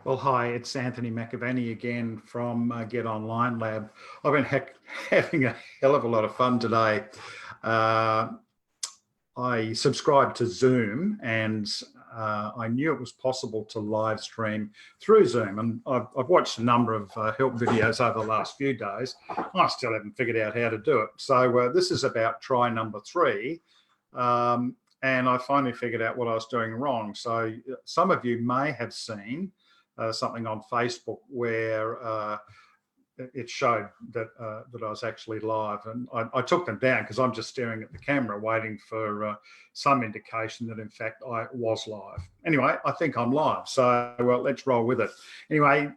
Well, hi, it's Anthony McAvaney again from Get Online Lab. I've been having a hell of a lot of fun today. Uh, I subscribed to Zoom and I knew it was possible to live stream through Zoom. And I've watched a number of help videos over the last few days. I still haven't figured out how to do it. So this is about try number 3. And I finally figured out what I was doing wrong. So some of you may have seen something on Facebook where it showed that that I was actually live, and I took them down because I'm just staring at the camera waiting for some indication that in fact I was live. Anyway, I think I'm live, so well, let's roll with it. Anyway,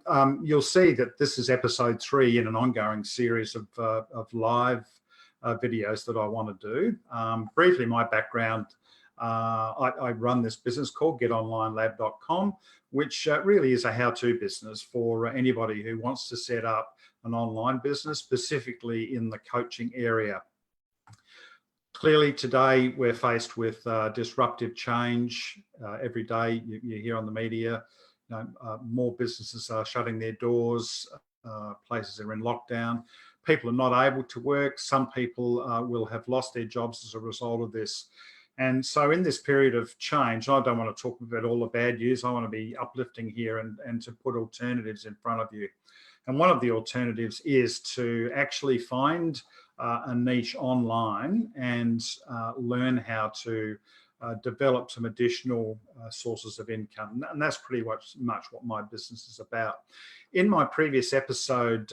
you'll see that this is episode 3 in an ongoing series of live videos that I want to do. Briefly, my background. I run this business called getonlinelab.com, which really is a how-to business for anybody who wants to set up an online business, specifically in the coaching area. Clearly today we're faced with disruptive change. Every day you hear on the media, more businesses are shutting their doors, places are in lockdown, people are not able to work, some people will have lost their jobs as a result of this. And so in this period of change, I don't want to talk about all the bad news. I want to be uplifting here and to put alternatives in front of you. And one of the alternatives is to actually find a niche online and learn how to develop some additional sources of income. And that's pretty much what my business is about. In my previous episode,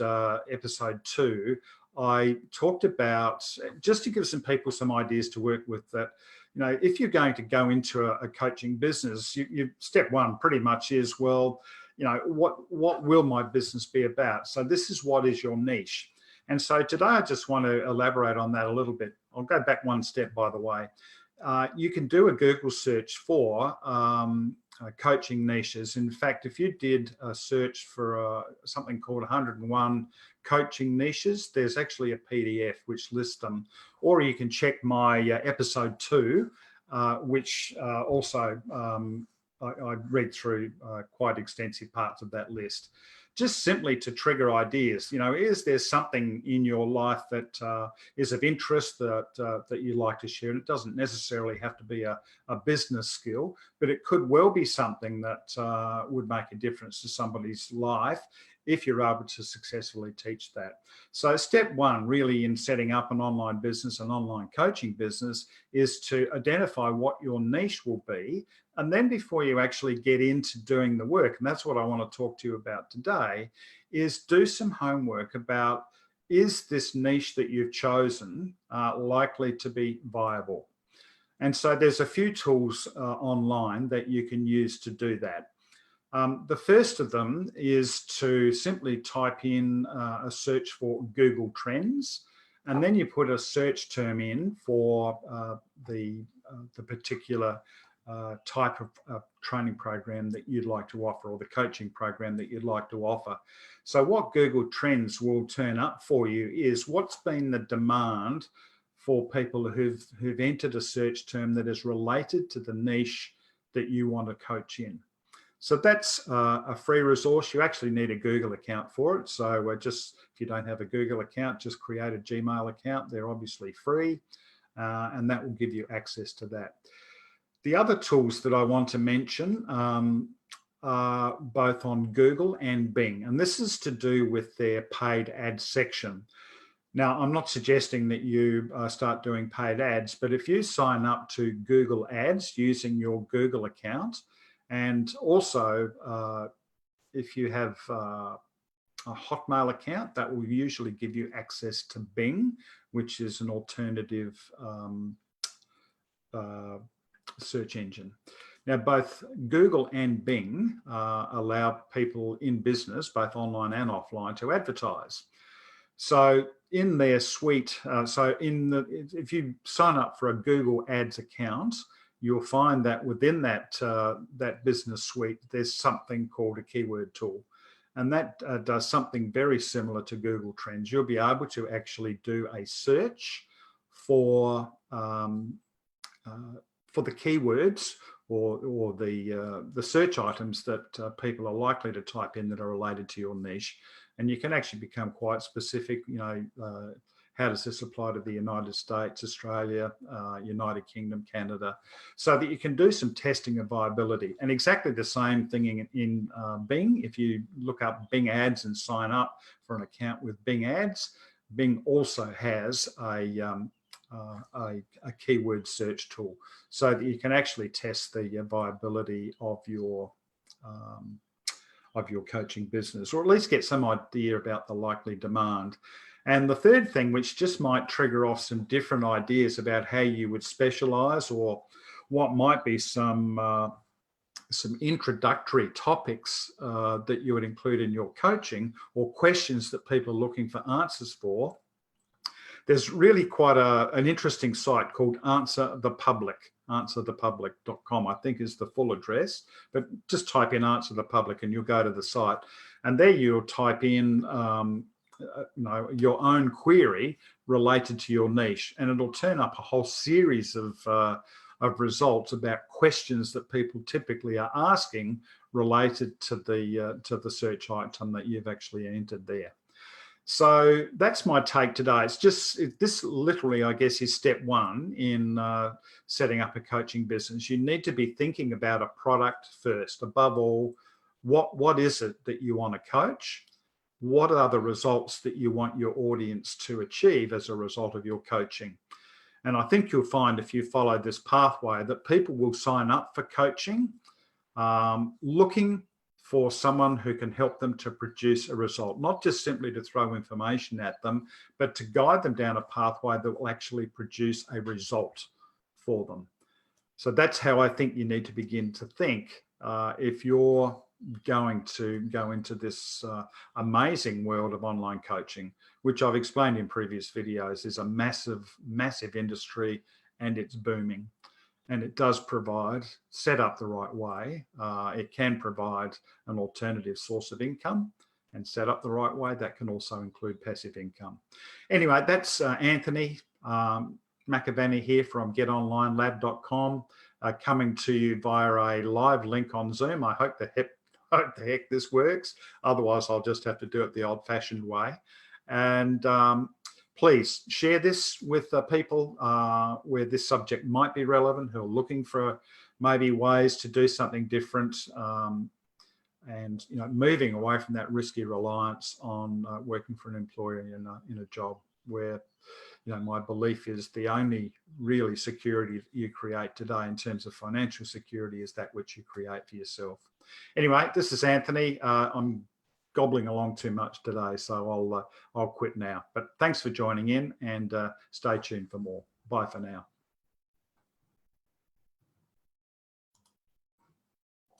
episode 2, I talked about, just to give some people some ideas to work with, that if you're going to go into a coaching business, step 1 pretty much is, well, what will my business be about? So this is what is your niche. And so today I just want to elaborate on that a little bit. I'll go back one step, by the way. You can do a Google search for coaching niches. In fact, if you did a search for something called 101 coaching niches, there's actually a PDF which lists them. Or you can check my episode 2, which also I read through quite extensive parts of that list, just simply to trigger ideas. Is there something in your life that is of interest that you like to share? And it doesn't necessarily have to be a business skill, but it could well be something that would make a difference to somebody's life if you're able to successfully teach that. So step 1 really in setting up an online business, an online coaching business, is to identify what your niche will be. And then before you actually get into doing the work, and that's what I want to talk to you about today, is do some homework about, is this niche that you've chosen likely to be viable? And so there's a few tools online that you can use to do that. The first of them is to simply type in a search for Google Trends, and then you put a search term in for the particular type of training program that you'd like to offer, or the coaching program that you'd like to offer. So what Google Trends will turn up for you is what's been the demand for people who've entered a search term that is related to the niche that you want to coach in. So that's a free resource. You actually need a Google account for it. So if you don't have a Google account, just create a Gmail account. They're obviously free, and that will give you access to that. The other tools that I want to mention are both on Google and Bing, and this is to do with their paid ads section. Now, I'm not suggesting that you start doing paid ads, but if you sign up to Google Ads using your Google account, and also if you have a Hotmail account, that will usually give you access to Bing, which is an alternative search engine. Now, both Google and Bing allow people in business, both online and offline, to advertise. So in their suite, if you sign up for a Google Ads account, you'll find that within that business suite, there's something called a keyword tool. And that does something very similar to Google Trends. You'll be able to actually do a search for the keywords or the search items that people are likely to type in that are related to your niche. And you can actually become quite specific, how does this apply to the United States, Australia, United Kingdom, Canada, so that you can do some testing of viability. And exactly the same thing in Bing. If you look up Bing ads and sign up for an account with Bing ads, Bing also has a keyword search tool so that you can actually test the viability of your coaching business, or at least get some idea about the likely demand. And the third thing, which just might trigger off some different ideas about how you would specialize, or what might be some introductory topics that you would include in your coaching, or questions that people are looking for answers for. There's really quite an interesting site called Answer the Public. Answerthepublic.com, I think, is the full address, but just type in Answer the Public and you'll go to the site, and there you'll type in your own query related to your niche, and it'll turn up a whole series of results about questions that people typically are asking related to the search item that you've actually entered there. So that's my take today. This literally, I guess, is step one in setting up a coaching business. You need to be thinking about a product first. Above all, what is it that you want to coach? What are the results that you want your audience to achieve as a result of your coaching? And I think you'll find, if you follow this pathway, that people will sign up for coaching looking for someone who can help them to produce a result, not just simply to throw information at them, but to guide them down a pathway that will actually produce a result for them. So that's how I think you need to begin to think if you're going to go into this amazing world of online coaching, which I've explained in previous videos is a massive, massive industry, and it's booming. And it does provide, set up the right way, it can provide an alternative source of income, and set up the right way, that can also include passive income. Anyway, that's Anthony McAvaney here from getonlinelab.com, coming to you via a live link on Zoom. I hope the heck this works. Otherwise, I'll just have to do it the old-fashioned way. And please share this with people where this subject might be relevant, who are looking for maybe ways to do something different, and moving away from that risky reliance on working for an employer in a job where my belief is the only really security that you create today in terms of financial security is that which you create for yourself. Anyway, this is Anthony. I'm gobbling along too much today, so I'll quit now. But thanks for joining in, and stay tuned for more. Bye for now.